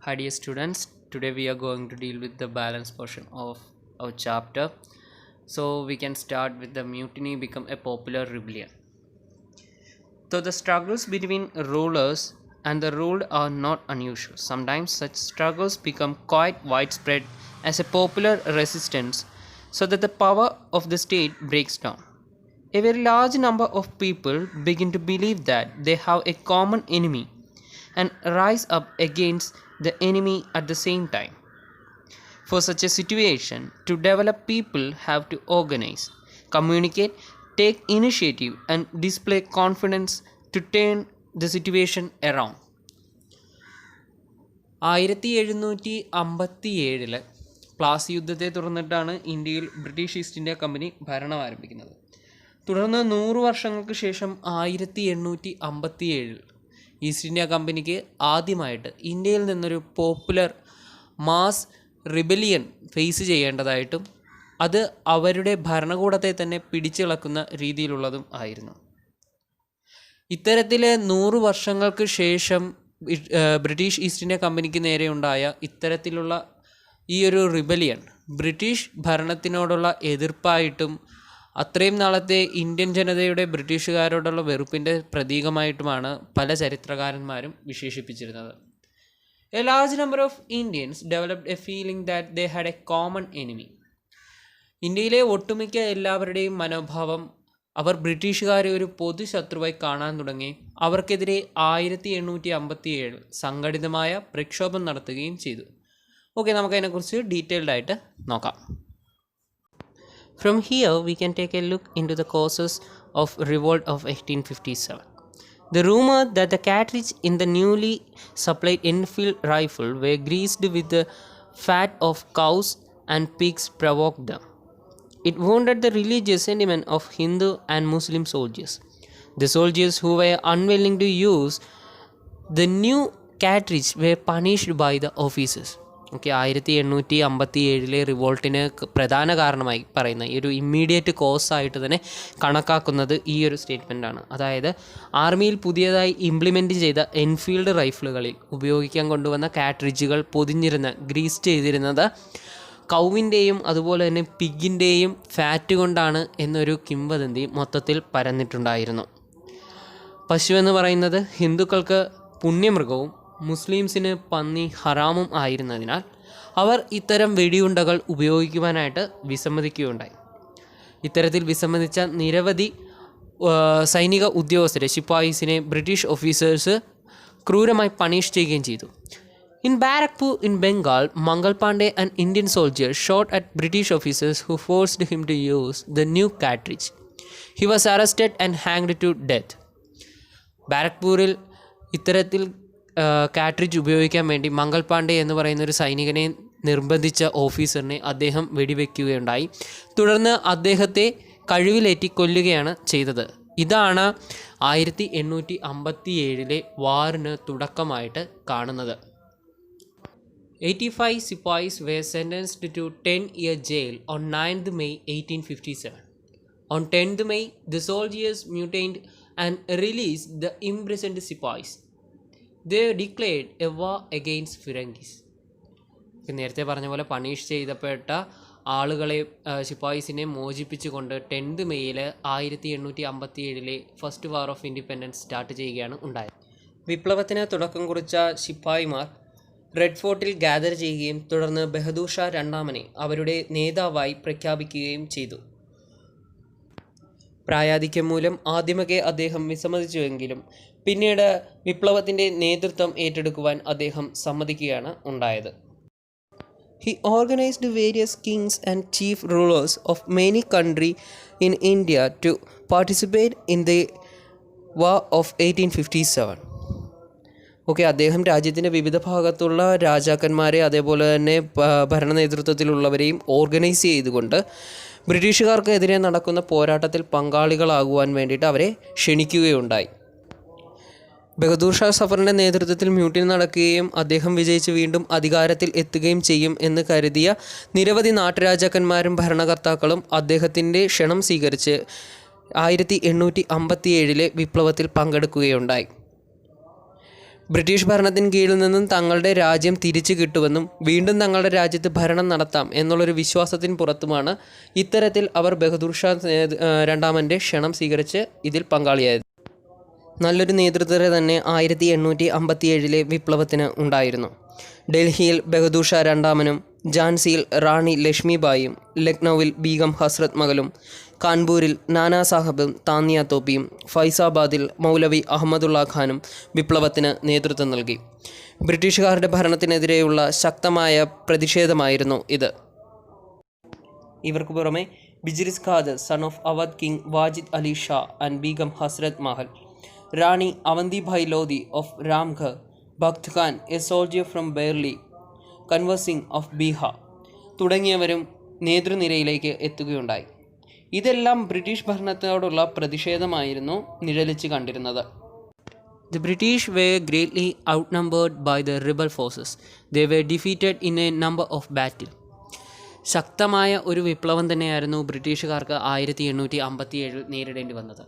Hi dear students, today we are going to deal with the balance portion of our chapter. So we can start with the mutiny become a popular rebellion. So the struggles between rulers and the ruled are not unusual. Sometimes such struggles become quite widespread as a popular resistance so that the power of the state breaks down. A very large number of people begin to believe that they have a common enemy and rise up against the enemy at the same time. For such a situation to develop, people have to organize, communicate, take initiative, and display confidence to turn the situation around. 1757 Plassey യുദ്ധത്തെ തുടർന്നിട്ടാണ് ഇന്ത്യയിൽ British east India company ഭരണം ആരംഭിക്കുന്നത്. തുടർന്ന് 100 വർഷങ്ങൾക്ക് ശേഷം 1857 east India കമ്പനിക്ക് ആദ്യമായിട്ട് ഇന്ത്യയിൽ നിന്നൊരു പോപ്പുലർ മാസ് റിബലിയൻ ഫേസ് ചെയ്യേണ്ടതായിട്ടും അത് അവരുടെ ഭരണകൂടത്തെ തന്നെ പിടിച്ചിളക്കുന്ന രീതിയിലുള്ളതും ആയിരുന്നു. ഇത്തരത്തിലെ 100 വർഷങ്ങൾക്ക് ശേഷം ബ്രിട്ടീഷ് ഈസ്റ്റ് ഇന്ത്യ കമ്പനിക്ക് നേരെയുണ്ടായ ഇത്തരത്തിലുള്ള ഈ ഒരു റിബലിയൻ ബ്രിട്ടീഷ് ഭരണത്തിനോടുള്ള എതിർപ്പായിട്ടും അത്രയും നാളത്തെ ഇന്ത്യൻ ജനതയുടെ ബ്രിട്ടീഷുകാരോടുള്ള വെറുപ്പിൻ്റെ പ്രതീകമായിട്ടുമാണ് പല ചരിത്രകാരന്മാരും വിശേഷിപ്പിച്ചിരുന്നത്. A large number of Indians developed a feeling that they had a common enemy. ഇന്ത്യയിലെ ഒട്ടുമിക്ക എല്ലാവരുടെയും മനോഭാവം അവർ ബ്രിട്ടീഷുകാരെ ഒരു പൊതുശത്രുവായി കാണാൻ തുടങ്ങി. അവർക്കെതിരെ 1857 സംഘടിതമായ പ്രക്ഷോഭം നടത്തുകയും ചെയ്തു. ഓക്കെ, നമുക്കതിനെക്കുറിച്ച് ഡീറ്റെയിൽഡ് ആയിട്ട് നോക്കാം. From here we can take a look into the causes of revolt of 1857. The rumor that the cartridge in the newly supplied Enfield rifle were greased with the fat of cows and pigs provoked them. It wounded the religious sentiment of Hindu and Muslim soldiers. The soldiers who were unwilling to use the new cartridge were punished by the officers. 1857 റിവോൾട്ടിന് പ്രധാന കാരണമായി പറയുന്ന ഈ ഒരു immediate കോസായിട്ട് തന്നെ കണക്കാക്കുന്നത് ഈ ഒരു സ്റ്റേറ്റ്മെൻറ്റാണ്. അതായത് ആർമിയിൽ പുതിയതായി ഇംപ്ലിമെൻറ്റ് ചെയ്ത എൻഫീൽഡ് റൈഫിളുകളിൽ ഉപയോഗിക്കാൻ കൊണ്ടുവന്ന കാട്രിഡ്ജുകൾ പൊതിഞ്ഞിരുന്ന ഗ്രീസ് ചെയ്തിരുന്നത് കൗവിൻ്റെയും അതുപോലെ തന്നെ പിഗിൻ്റെയും ഫാറ്റ് കൊണ്ടാണ് എന്നൊരു കിംവദന്തി മൊത്തത്തിൽ പരന്നിട്ടുണ്ടായിരുന്നു. പശു എന്ന് പറയുന്നത് ഹിന്ദുക്കൾക്ക് പുണ്യമൃഗവും മുസ്ലിംസിന് പന്നി ഹറാമും ആയിരുന്നതിനാൽ അവർ ഇത്തരം വെടിയുണ്ടകൾ ഉപയോഗിക്കുവാനായിട്ട് വിസമ്മതിക്കുകയുണ്ടായി. ഇത്തരത്തിൽ വിസമ്മതിച്ച നിരവധി സൈനിക ഉദ്യോഗസ്ഥരെ, ശിപ്പായിസിനെ ബ്രിട്ടീഷ് ഓഫീസേഴ്സ് ക്രൂരമായി പണിഷ് ചെയ്യുകയും ചെയ്തു. In Barakpur in Bengal, Mangal Pandey, an Indian soldier, shot at British officers who forced him to use the new cartridge. He was arrested and hanged to death. ബാരക്പൂരിൽ ഇത്തരത്തിൽ cartridge ഉപയോഗിക്കാൻ വേണ്ടി മംഗൾ പാണ്ഡെ എന്ന് പറയുന്ന ഒരു സൈനികനെ നിർബന്ധിച്ച ഓഫീസറിനെ അദ്ദേഹം വെടിവെക്കുകയുണ്ടായി. തുടർന്ന് അദ്ദേഹത്തെ കഴിവിലേറ്റി കൊല്ലുകയാണ് ചെയ്തത്. ഇതാണ് 1857 വാറിന് തുടക്കമായിട്ട് കാണുന്നത്. 85 Sepoys were sentenced to 10-year jail on 9th May 1857. On 10th May, the soldiers mutinied and released the imprisoned Sepoys. They declared a war against Firangis. നേരത്തെ പറഞ്ഞ പോലെ പണിഷ് ചെയ്തപ്പെട്ട ആളുകളെ, ശിപ്പായിസിനെ മോചിപ്പിച്ചുകൊണ്ട് 10th മെയ്യിൽ 1857 first war of independence start ചെയ്യുകയാണ് ഉണ്ടായത്. വിപ്ലവത്തിന് തുടക്കം കുറിച്ച ശിപ്പായിമാർ റെഡ് ഫോർട്ടിൽ ഗ്യാദർ ചെയ്യുകയും തുടർന്ന് ബഹദൂർ ഷാ രണ്ടാമനെ അവരുടെ നേതാവായി പ്രഖ്യാപിക്കുകയും ചെയ്തു. പ്രായാധിക്യം മൂലം ആദ്യമൊക്കെ അദ്ദേഹം വിസമ്മതിച്ചുവെങ്കിലും പിന്നീട് വിപ്ലവത്തിൻ്റെ നേതൃത്വം ഏറ്റെടുക്കുവാൻ അദ്ദേഹം സമ്മതിക്കുകയാണ് ഉണ്ടായത്. He organized various kings and chief rulers of many countries in India to participate in the War of 1857. അദ്ദേഹം രാജ്യത്തിൻ്റെ വിവിധ ഭാഗത്തുള്ള രാജാക്കന്മാരെ അതേപോലെ തന്നെ ഭരണ നേതൃത്വത്തിലുള്ളവരെയും ഓർഗനൈസ് ചെയ്തുകൊണ്ട് ബ്രിട്ടീഷുകാർക്കെതിരെ നടക്കുന്ന പോരാട്ടത്തിൽ പങ്കാളികളാകുവാൻ വേണ്ടിയിട്ട് അവരെ ക്ഷണിക്കുകയുണ്ടായി. ബഹദൂർ ഷാ സഫറിൻ്റെ നേതൃത്വത്തിൽ മ്യൂട്ടിനി നടക്കുകയും അദ്ദേഹം വിജയിച്ച് വീണ്ടും അധികാരത്തിൽ എത്തുകയും ചെയ്യും എന്ന് കരുതിയ നിരവധി നാട്ടുരാജാക്കന്മാരും ഭരണകർത്താക്കളും അദ്ദേഹത്തിൻ്റെ ക്ഷണം സ്വീകരിച്ച് 1857 വിപ്ലവത്തിൽ പങ്കെടുക്കുകയുണ്ടായി. ബ്രിട്ടീഷ് ഭരണത്തിന് കീഴിൽ നിന്നും തങ്ങളുടെ രാജ്യം തിരിച്ചു കിട്ടുമെന്നും വീണ്ടും തങ്ങളുടെ രാജ്യത്ത് ഭരണം നടത്താം എന്നുള്ളൊരു വിശ്വാസത്തിന് പുറത്തുമാണ് ഇത്തരത്തിൽ അവർ ബഹദൂർ ഷാ രണ്ടാമൻ്റെ ക്ഷണം സ്വീകരിച്ച് ഇതിൽ പങ്കാളിയായത്. നല്ലൊരു നേതൃത്വത്തെ തന്നെ 1857 വിപ്ലവത്തിന് ഉണ്ടായിരുന്നു. ഡൽഹിയിൽ ബഹദൂർ ഷാ രണ്ടാമനും, ഝാൻസിയിൽ റാണി ലക്ഷ്മിബായിയും, ലക്നൌവിൽ ബീഗം ഹസ്രത് മഹലും, കാൺപൂരിൽ നാനാ സാഹബും താനിയ തോപ്പിയും, ഫൈസാബാദിൽ മൗലവി അഹമ്മദുള്ള ഖാനും വിപ്ലവത്തിന് നേതൃത്വം നൽകി. ബ്രിട്ടീഷുകാരുടെ ഭരണത്തിനെതിരെയുള്ള ശക്തമായ പ്രതിഷേധമായിരുന്നു ഇത്. ഇവർക്ക് പുറമെ Birjis Qadr, son of Awadh king Wajid Ali Shah and Begum Hazrat Mahal, Rani Avantibai Lodhi of Ramgarh, Bakht Khan a soldier from Bareilly, Kunwar Singh of Bihar തുടങ്ങിയവരും നേതൃനിരയിലേക്ക് എത്തുകയുണ്ടായി. ഇതെല്ലാം ബ്രിട്ടീഷ് ഭരണത്തോടുള്ള പ്രതിഷേധമായിരുന്നു നിഴലിച്ച് കണ്ടിരുന്നത്. The British were greatly outnumbered by the rebel forces. They were defeated in a number of battles. ശക്തമായ ഒരു വിപ്ലവം തന്നെയായിരുന്നു ബ്രിട്ടീഷുകാർക്ക് 1857 നേരിടേണ്ടി വന്നത്.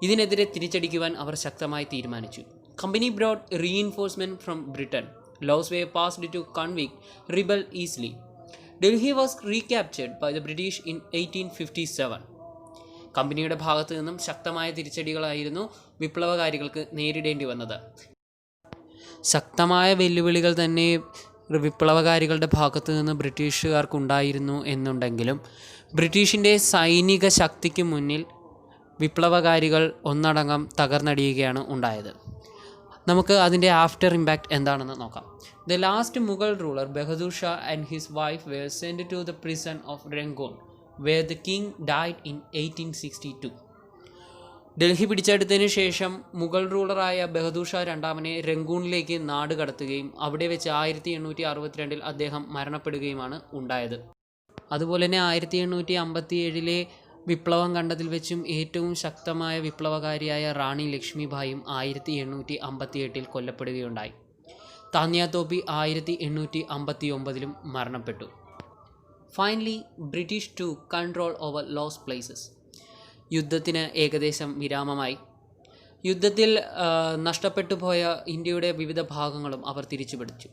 ഇതിനെതിരെ തിരിച്ചടിക്കുവാൻ അവർ ശക്തമായി തീരുമാനിച്ചു. Company brought reinforcement from Britain. Laws were passed to convict rebel easily. Delhi was recaptured by the British in 1857. കമ്പനിയുടെ ഭാഗത്തു നിന്നും ശക്തമായ തിരിച്ചടികളായിരുന്നു വിപ്ലവകാരികൾക്ക് നേരിടേണ്ടി വന്നത്. ശക്തമായ വെല്ലുവിളികൾ തന്നെ വിപ്ലവകാരികളുടെ ഭാഗത്തു നിന്ന് ബ്രിട്ടീഷുകാർക്കുണ്ടായിരുന്നു എന്നുണ്ടെങ്കിലും ബ്രിട്ടീഷിൻ്റെ സൈനിക ശക്തിക്ക് മുന്നിൽ വിപ്ലവകാരികൾ ഒന്നടങ്കം തകർന്നടിയുകയാണ് ഉണ്ടായത്. നമുക്ക് അതിൻ്റെ ആഫ്റ്റർ ഇമ്പാക്റ്റ് എന്താണെന്ന് നോക്കാം. The last Mughal ruler Bahadur Shah and his wife were sent to the prison of Rangoon where the king died in 1862. Delhi പിടിച്ചെടുത്തതിന് ശേഷം മുഗൾ റൂളറായ ബഹദൂർ ഷാ രണ്ടാമനെ റംഗൂണിലേക്ക് നാട് കടത്തുകയും അവിടെ വെച്ച് 1862 അദ്ദേഹം മരണപ്പെടുകയുമാണ് ഉണ്ടായത്. അതുപോലെ തന്നെ 1857 വിപ്ലവം കണ്ടതിൽ വെച്ചും ഏറ്റവും ശക്തമായ വിപ്ലവകാരിയായ റാണി ലക്ഷ്മിബായും 1858 കൊല്ലപ്പെടുകയുണ്ടായി. താനിയ തോപ്പി 1859 മരണപ്പെട്ടു. Finally British to control over lost places. യുദ്ധത്തിന് ഏകദേശം വിരാമമായി. യുദ്ധത്തിൽ നഷ്ടപ്പെട്ടു പോയ ഇന്ത്യയുടെ വിവിധ ഭാഗങ്ങളും അവർ തിരിച്ചുപിടിച്ചു.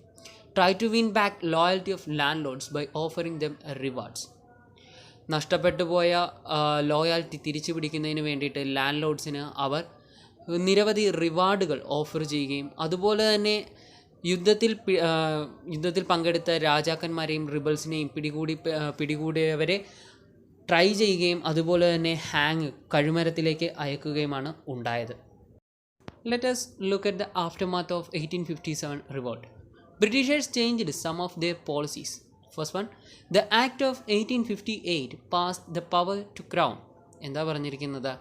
Try to win back loyalty of landlords by offering them rewards. നഷ്ടപ്പെട്ടു പോയ ലോയാലിറ്റി തിരിച്ചു പിടിക്കുന്നതിന് വേണ്ടിയിട്ട് ലാൻഡ് ലോഡ്സിന് അവർ നിരവധി റിവാർഡുകൾ ഓഫർ ചെയ്യുകയും അതുപോലെ തന്നെ യുദ്ധത്തിൽ പങ്കെടുത്ത രാജാക്കന്മാരെയും റിബൽസിനെയും പിടികൂടിയവരെ ട്രൈ ചെയ്യുകയും അതുപോലെ തന്നെ കഴുമരത്തിലേക്ക് അയക്കുകയുമാണ് ഉണ്ടായത്. Let us look at the aftermath of 1857 revolt. Britishers changed some of their policies. First one, the Act of 1858 passed the power to crown. എന്താ പറഞ്ഞിരിക്കുന്നത്?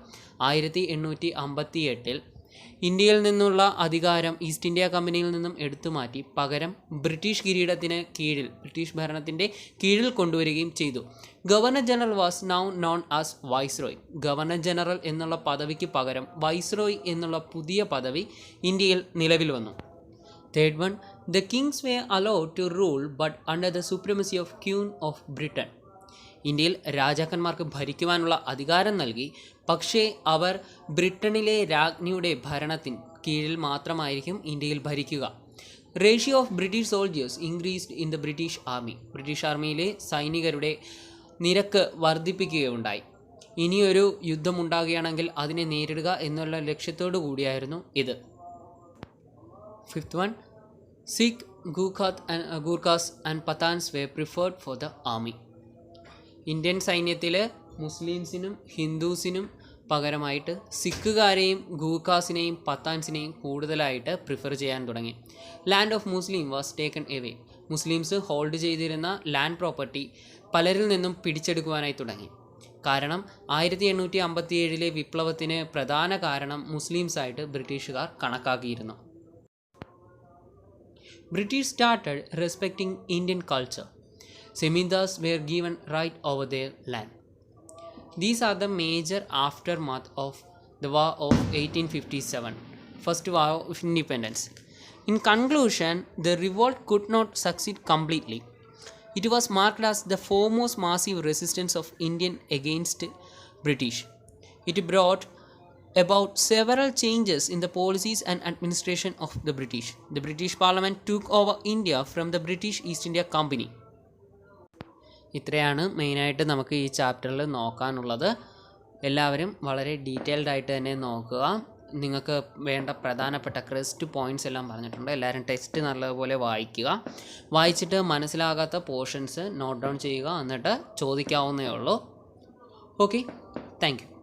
1858 ഇന്ത്യയിൽ നിന്നുള്ള അധികാരം ഈസ്റ്റ് ഇന്ത്യ കമ്പനിയിൽ നിന്നും എടുത്തു മാറ്റി പകരം ബ്രിട്ടീഷ് കിരീടത്തിന് കീഴിൽ ബ്രിട്ടീഷ് ഭരണത്തിൻ്റെ കീഴിൽ കൊണ്ടുവരികയും ചെയ്തു. Governor general was now known as viceroy. Governor general എന്നുള്ള പദവിക്ക് പകരം വൈസ്രോയ് എന്നുള്ള പുതിയ പദവി ഇന്ത്യയിൽ നിലവിൽ വന്നു. Third one, the kings were allowed to rule but under the supremacy of Queen of Britain. ഇന്ത്യയിൽ രാജാക്കന്മാർക്ക് ഭരിക്കുവാനുള്ള അധികാരം നൽകി, പക്ഷേ അവർ ബ്രിട്ടനിലെ രാജ്ഞിയുടെ ഭരണത്തിന് കീഴിൽ മാത്രമായിരിക്കും ഇന്ത്യയിൽ ഭരിക്കുക. Ratio of British soldiers increased in the British army. British ആർമിയിലെ സൈനികരുടെ നിരക്ക് വർദ്ധിപ്പിക്കുകയുണ്ടായി. ഇനിയൊരു യുദ്ധമുണ്ടാകുകയാണെങ്കിൽ അതിനെ നേരിടുക എന്നുള്ള ലക്ഷ്യത്തോടു കൂടിയായിരുന്നു ഇത്. Fifth one, Sikh, Gurkhas and Pathans were preferred for the army. Indian സൈന്യത്തിൽ മുസ്ലിംസിനും ഹിന്ദുസിനും പകരമായിട്ട് സിഖുകാരെയും ഗൂർഖാസിനെയും പത്താൻസിനെയും കൂടുതലായിട്ട് പ്രിഫർ ചെയ്യാൻ തുടങ്ങി. Land of Muslim was taken away. Muslims hold ചെയ്തിരുന്ന ലാൻഡ് പ്രോപ്പർട്ടി പലരിൽ നിന്നും പിടിച്ചെടുക്കുവാനായി തുടങ്ങി. കാരണം 1857 വിപ്ലവത്തിന് പ്രധാന കാരണം മുസ്ലിംസായിട്ട് ബ്രിട്ടീഷുകാർ കണക്കാക്കിയിരുന്നു. British started respecting Indian culture. Zamindars were given right over their land. These are the major aftermath of the War of 1857, First War of Independence. In conclusion, the revolt could not succeed completely. It was marked as the foremost massive resistance of Indian against British. It brought about several changes in the policies and administration of the British. The British Parliament took over India from the British East India Company. ഇത്രയാണ് മെയിനായിട്ട് നമുക്ക് ഈ ചാപ്റ്ററിൽ നോക്കാനുള്ളത്. എല്ലാവരും വളരെ detailed ആയിട്ട് തന്നെ നോക്കുക. നിങ്ങൾക്ക് വേണ്ട പ്രധാനപ്പെട്ട ക്രെസ്റ്റ് പോയിൻറ്റ്സ് എല്ലാം പറഞ്ഞിട്ടുണ്ട്. എല്ലാവരും ടെക്സ്റ്റ് നല്ലതുപോലെ വായിക്കുക. വായിച്ചിട്ട് മനസ്സിലാകാത്ത പോർഷൻസ് നോട്ട് ഡൗൺ ചെയ്യുക, എന്നിട്ട് ചോദിക്കാവുന്നേ ഉള്ളൂ. Okay, thank you.